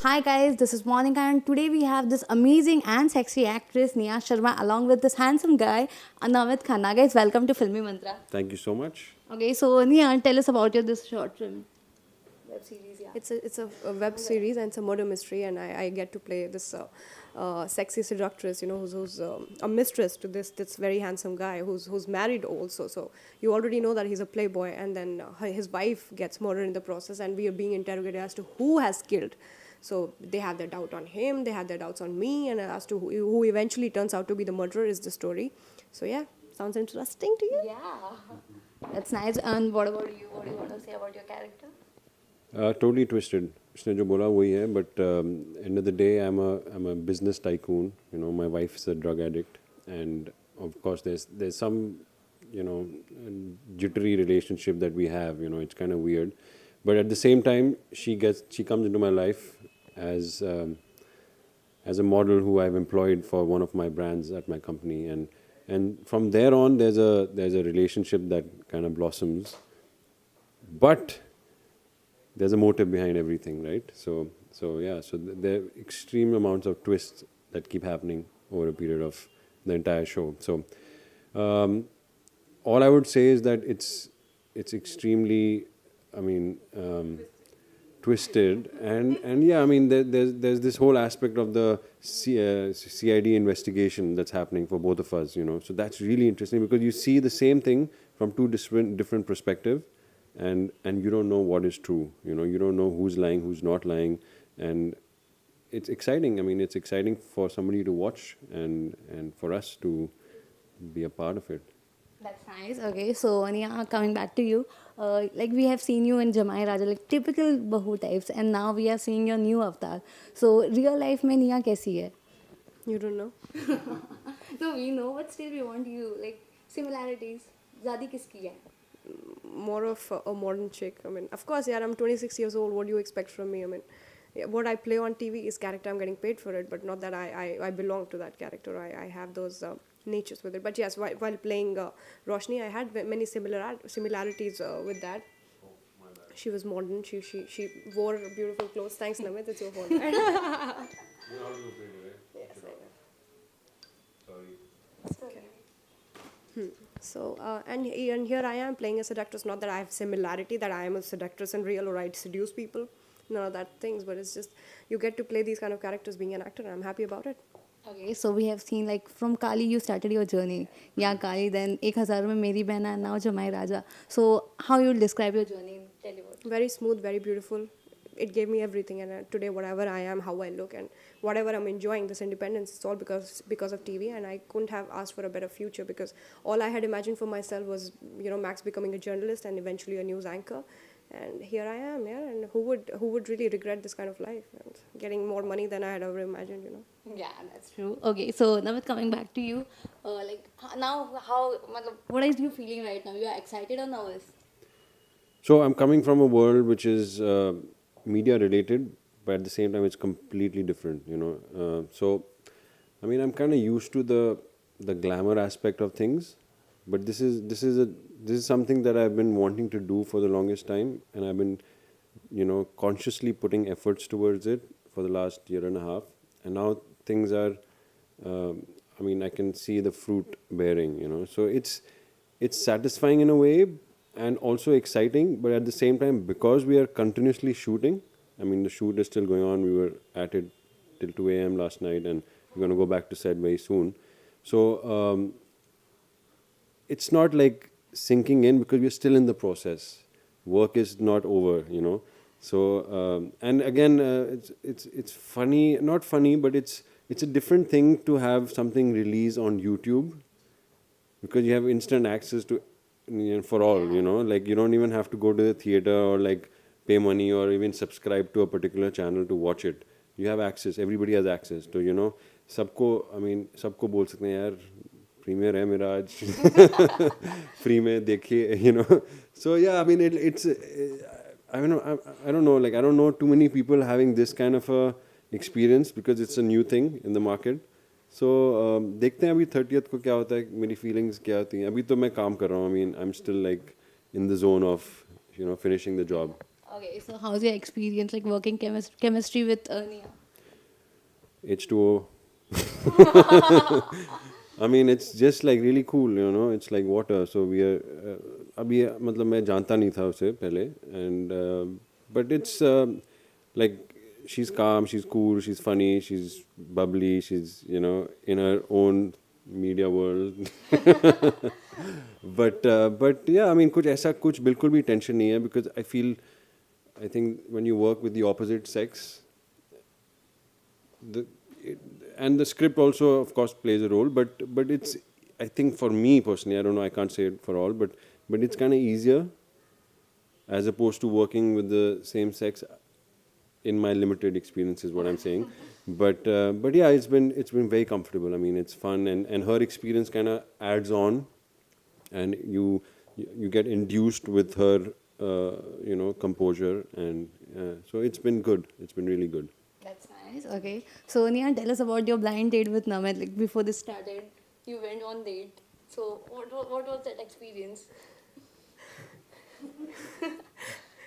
Hi guys, this is Monica and today we have this amazing and sexy actress Nia Sharma along with this handsome guy Namit Khanna. Guys, welcome to Filmy Mantra. Thank you so much. Okay, so Nia, tell us about your this short film web series. Yeah. It's a web series and it's a murder mystery, and I get to play this sexy seductress, who's a mistress to this very handsome guy who's married also. So you already know that he's a playboy, and then his wife gets murdered in the process, and we are being interrogated as to who has killed. So they have their doubt on him, they have their doubts on me, and as to who eventually turns out to be the murderer is the story. So yeah, sounds interesting to you? Yeah. That's nice. And what about you? What do you want to say about your character? Totally twisted. उसने जो बोला वही है, but end of the day, I'm a business tycoon. You know, my wife's a drug addict, and of course, there's some, you know, jittery relationship that we have. You know, it's kind of weird, but at the same time, she comes into my life as as a model who I've employed for one of my brands at my company, and from there on, there's a relationship that kind of blossoms, but there's a motive behind everything, right? So yeah, so there are extreme amounts of twists that keep happening over a period of the entire show. So all I would say is that it's extremely, I mean, twisted, and yeah, I mean, there's this whole aspect of the CID investigation that's happening for both of us, you know. So that's really interesting because you see the same thing from two different perspectives, and you don't know what is true. You know, you don't know who's lying, who's not lying, and it's exciting. I mean, it's exciting for somebody to watch and for us to be a part of it. That's nice. Okay, so Nia, coming back to you, like we have seen you in Jamai Raja, like typical Bahu types, and now we are seeing your new avatar. So real life में Nia कैसी है? You don't know? No, we know, but still we want you like similarities. ज़्यादा किसकी है? More of a modern chick. I mean, of course, yeah, I'm 26 years old. What do you expect from me? I mean, yeah, what I play on TV is character. I'm getting paid for it, but not that I belong to that character. I have those natures with it. But yes, while playing Roshni, I had many similarities with that. She was modern. She wore beautiful clothes. Thanks, Namit. It's your fault. Yes, I know. So and here I am playing a seductress. Not that I have similarity that I am a seductress in real or I seduce people. None of that things. But it's just you get to play these kind of characters being an actor, and I'm happy about it. Okay, so we have seen like from Kali you started your journey. Yeah, Kali, then 1000 में मेरी बहन and now Jamai Raja. So how you describe your journey in Bollywood? Very smooth, very beautiful. It gave me everything, and today whatever I am, how I look, and whatever I'm enjoying, this independence, it's all because of TV. And I couldn't have asked for a better future because all I had imagined for myself was, Max becoming a journalist and eventually a news anchor. And here I am, yeah. And who would really regret this kind of life and getting more money than I had ever imagined, Yeah, that's true. Okay, so now with coming back to you, like now how, मतलब, what are you feeling right now? You are excited or nervous? So I'm coming from a world which is media related, but at the same time it's completely different. You know, so I mean I'm kind of used to the glamour aspect of things, but this is something that I've been wanting to do for the longest time, and I've been, consciously putting efforts towards it for the last year and a half, and now things are. I mean, I can see the fruit bearing. You know, so it's satisfying in a way and also exciting, but at the same time, because we are continuously shooting, I mean, the shoot is still going on. We were at it till 2 a.m. last night, and we're going to go back to set very soon. So it's not like sinking in because we're still in the process. Work is not over, you know. So and again, it's funny, not funny, but it's a different thing to have something release on YouTube because you have instant access to, for all, like you don't even have to go to the theater or like pay money or even subscribe to a particular channel to watch it. You have access. Everybody has access to, सबको, I mean, सबको बोल सकते हैं यार premiere है मेरा आज free में देखिए. So yeah, I mean it's I don't know, like I don't know too many people having this kind of a experience because it's a new thing in the market. So देखते हैं अभी 30th को क्या होता है, मेरी feelings क्या होती हैं. अभी तो मैं काम कर रहा हूँ. I mean I'm still like in the zone of finishing the job. Okay, so how's your experience like working chemistry with Nia? H2O. I mean, it's just like really cool, you know. It's like water. So we are. अभी मतलब मैं जानता नहीं था उसे पहले, and but it's like she's calm, she's cool, she's funny, she's bubbly, she's in her own media world. But yeah, I mean कुछ ऐसा कुछ बिल्कुल भी tension नहीं है, because I think when you work with the opposite sex, the it, and the script also of course plays a role, but it's, I think for me personally, I don't know, I can't say it for all, but it's kind of easier as opposed to working with the same sex, in my limited experience is what I'm saying. But yeah, it's been very comfortable. I mean, it's fun, and her experience kind of adds on, and you get induced with her composure, and so it's been good, it's been really good. That's nice. Okay. So Nia, tell us about your blind date with Namit. Like before this started, you went on date. So what was that experience?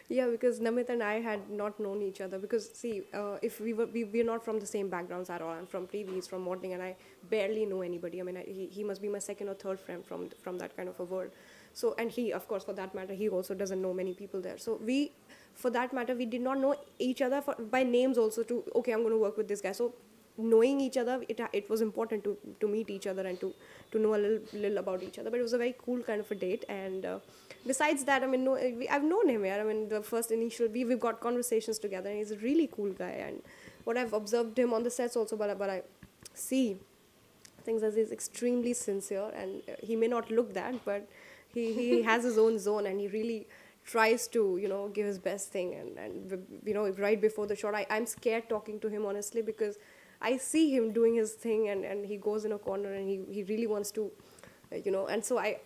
Yeah, because Namit and I had not known each other. Because see, if we're not from the same backgrounds at all. I'm from TV, he's from modeling, and I barely know anybody. I mean, he must be my second or third friend from that kind of a world. So, and he, of course, for that matter, he also doesn't know many people there. So we, for that matter, we did not know each other by names also. To okay, I'm going to work with this guy. So knowing each other, it was important to meet each other and to know a little about each other. But it was a very cool kind of a date. And besides that, I mean, no, I've known him. Yeah, I mean, the first initial we've got conversations together, and he's a really cool guy. And what I've observed him on the sets also, but I see things as he's extremely sincere, and he may not look that, but he has his own zone, and he really tries to give his best thing. And right before the shot, I'm scared talking to him honestly, because I see him doing his thing, and he goes in a corner, and he really wants to and so I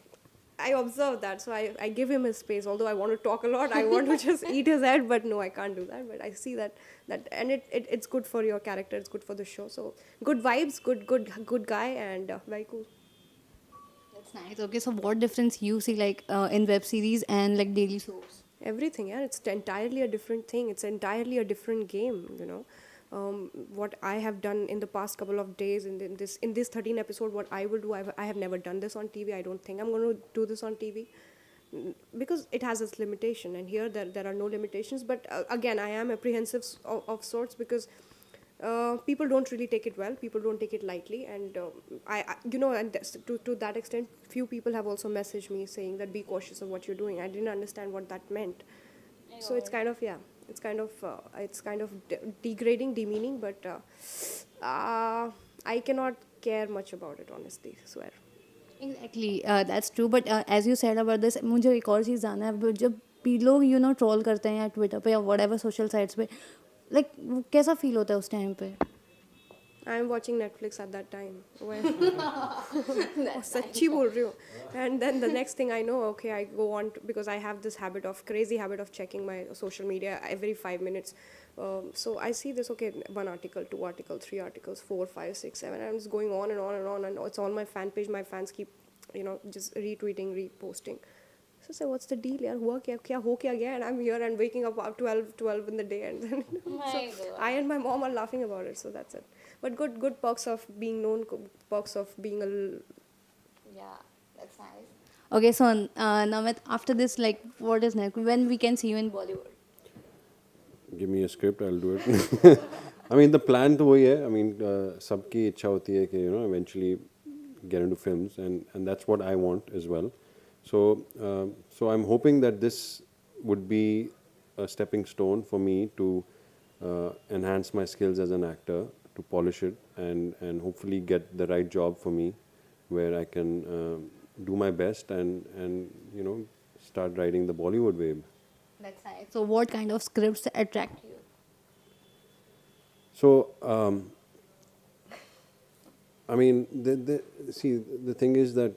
observe that, so I give him his space. Although I want to talk a lot, I want to just eat his head, but no, I can't do that. But I see that and it's good for your character, it's good for the show. So good vibes, good guy, and very cool. That's nice. Okay, so what difference you see like in web series and like daily soaps? Everything, yeah, it's entirely a different thing, it's entirely a different game. What I have done in the past couple of days in this 13 episode, what I will do, I have never done this on TV. I don't think I'm going to do this on TV, because it has its limitation, and here there are no limitations. But again, I am apprehensive of sorts, because people don't really take it well, people don't take it lightly. And and to that extent, few people have also messaged me saying that be cautious of what you're doing. I didn't understand what that meant. So it's kind of, yeah, it's kind of degrading, demeaning, but I cannot care much about it, honestly, swear. Exactly, that's true. But as you said about this, मुझे एक और चीज़ जानना है. जब भी लोग troll करते हैं या ट्विटर पे या whatever social sites पे, like कैसा फील होता है उस टाइम पे? I'm watching Netflix at that time. सच्ची बोल रही हूँ. And then the next thing I know, okay, I go on because I have this crazy habit of checking my social media every 5 minutes. So I see this, okay, 1 article, 2 articles, 3 articles, 4, 5, 6, 7. I'm just going on and on and on, and it's on my fan page. My fans keep, just retweeting, reposting. So I say, what's the deal? यार हुआ क्या हो क्या गया? And I'm here and waking up at 12 in the day, and then so I and my mom are laughing about it. So that's it. But good perks of being known, perks of being a little. Yeah, that's nice. Okay, so Namit, after this, like, what is next? When we can see you in Bollywood? Give me a script, I'll do it. I mean, the plan to वही है. I mean, सबकी इच्छा होती है कि eventually get into films, and that's what I want as well. So I'm hoping that this would be a stepping stone for me to enhance my skills as an actor, to polish it, and hopefully get the right job for me, where I can do my best and start riding the Bollywood wave. That's nice. So, what kind of scripts attract you? So, I mean, see, the thing is that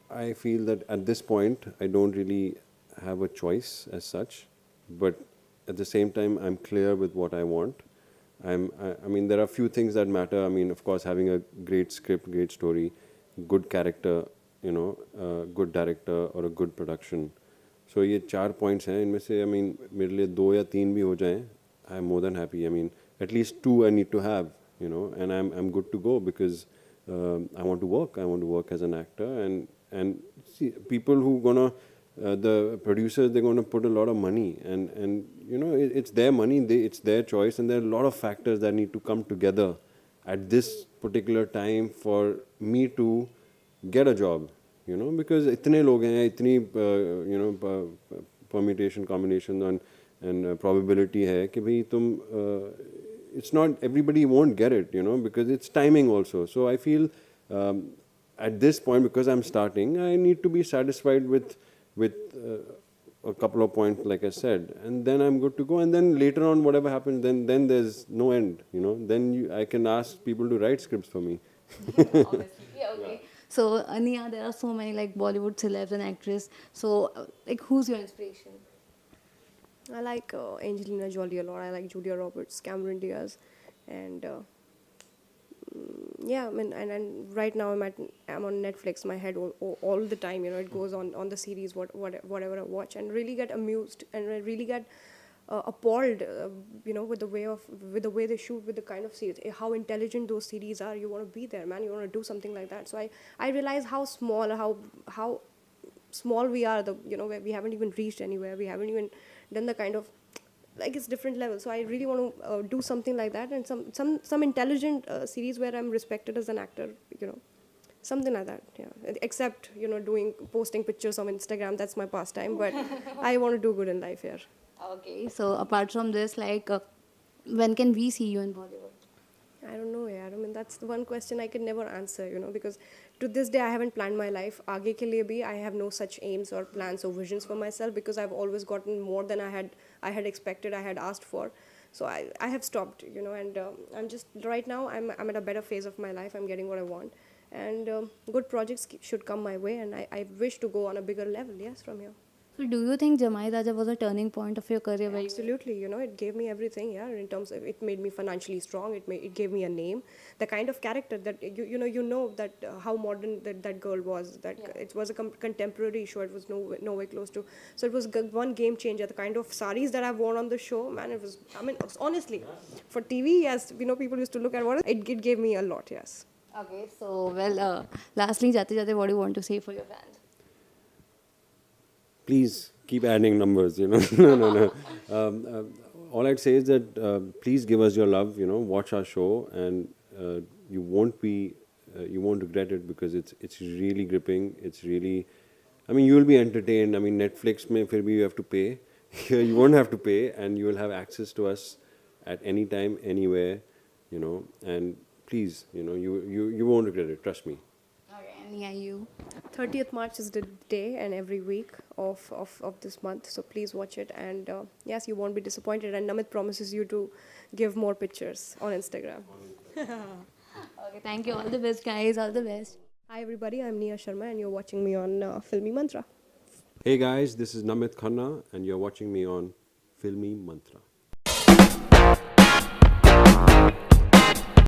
I feel that at this point, I don't really have a choice as such, but at the same time, I'm clear with what I want. I mean, there are few things that matter. I mean, of course, having a great script, great story, good character, good director, or a good production. सो ये 4 points हैं, इनमें से I mean मेरे लिए 2 या 3 भी हो जाएं, I am more than happy. I mean at least 2 I need to have, you know, and I'm good to go because I want to work. I want to work as an actor, and see, people who gonna the producers, they're gonna put a lot of money, and you know, it's their money, it's their choice, and there are a lot of factors that need to come together at this particular time for me to get a job, you know, because इतने लोग हैं, इतनी you know permutation combination and probability है कि भाई तुम it's not everybody won't get it, you know, because it's timing also. So I feel at this point, because I'm starting, I need to be satisfied with a couple of points, like I said, and then I'm good to go. And then later on, whatever happens, then there's no end, you know. Then I can ask people to write scripts for me. Obviously. Yeah, okay. So, Nia, there are so many like Bollywood celebs and actresses. So, like, who's your inspiration? I like Angelina Jolie a lot. I like Julia Roberts, Cameron Diaz, and yeah, I mean, and right now I'm on Netflix. My head all the time, you know, it goes on the series, whatever I watch, and really get amused, and I really get appalled, you know, with the way they shoot, with the kind of series, how intelligent those series are. You want to be there, man. You want to do something like that. So I realize how small we are. You know, we haven't even reached anywhere. We haven't even done the kind of, like, it's different levels. So I really want to do something like that, and some intelligent series where I'm respected as an actor, you know, something like that. Yeah, except, you know, posting pictures on Instagram, that's my pastime, but I want to do good in life here. Okay. So, apart from this, like, when can we see you in Bollywood? I don't know, yeah. I mean, that's the one question I can never answer, you know, because to this day I haven't planned my life. Aage ke liye bhi, I have no such aims or plans or visions for myself, because I've always gotten more than I had expected, I had asked for. So I have stopped, you know, and I'm just right now I'm at a better phase of my life. I'm getting what I want, and good projects should come my way, and I wish to go on a bigger level. Yes, from here. So, do you think Jamai Raja was a turning point of your career? Where Absolutely, you know, it gave me everything. Yeah, in terms of, it made me financially strong. It gave me a name, the kind of character that you know that how modern that girl was. That it was a contemporary show. It was nowhere close to. So it was one game changer. The kind of saris that I've worn on the show, man, it was. I mean, honestly, for TV, yes, you know, people used to look at what it gave me a lot. Yes. Okay. So, well, lastly, jate jate, what do you want to say for your fans? Please keep adding numbers, you know. No. All I'd say is that please give us your love, you know, watch our show, and you won't regret it, because it's really gripping. It's really, I mean, you will be entertained. I mean, Netflix mein fir bhi you have to pay. Here you won't have to pay, and you will have access to us at any time, anywhere, you know. And please, you know, you won't regret it. Trust me. Okay. And yeah, you. 30th March is the day, and every week of this month. So please watch it, and yes, you won't be disappointed. And Namit promises you to give more pictures on Instagram. Okay. Thank you. All the best, guys. All the best. Hi everybody, I'm Nia Sharma, and you're watching me on Filmy Mantra. Hey guys, this is Namit Khanna, and you're watching me on Filmy Mantra.